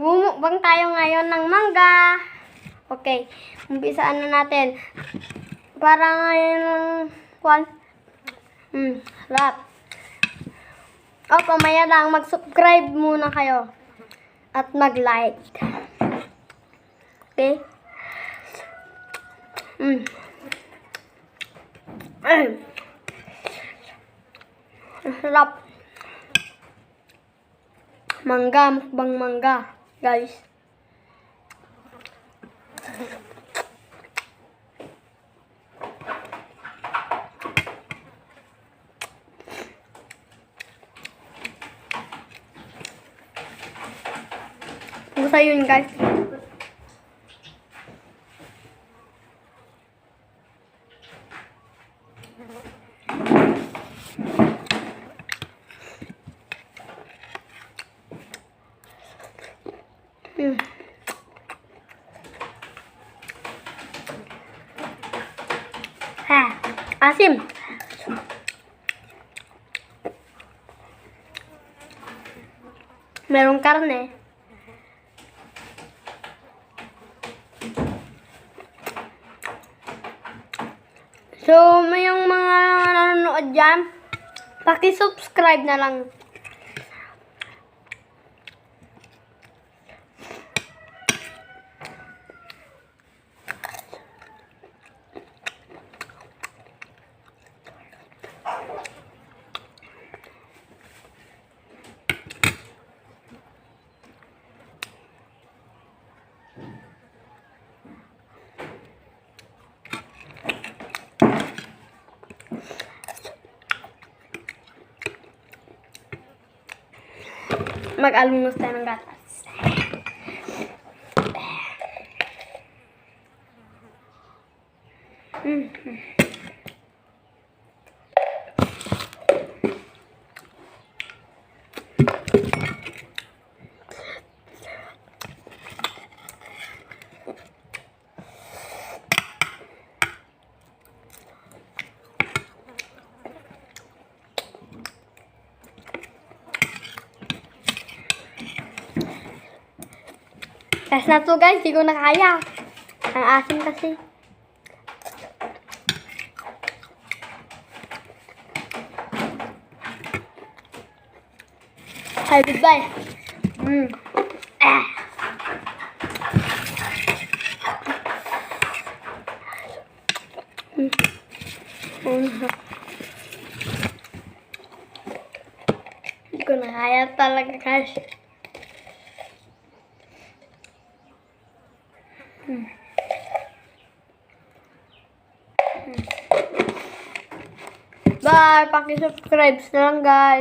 Magmumukbang tayo ngayon ng mangga. Okay, umpisaan na natin. Para ngayon sarap. Pamaya lang, mag-subscribe muna kayo. At mag-like. Okay? Sarap. Mangga, mukbang mangga, guys. Gusto yun, guys. Asim. Merong karne. So, may yung mga nanonood dyan, paki-subscribe na lang. Mag-alungos tayo ng gatas. Kasi na to, guys, di ko na kaya. Ang asim kasi. Hi, goodbye. Di ko na kaya talaga, guys. Bye! Paki-subscribe na lang, guys.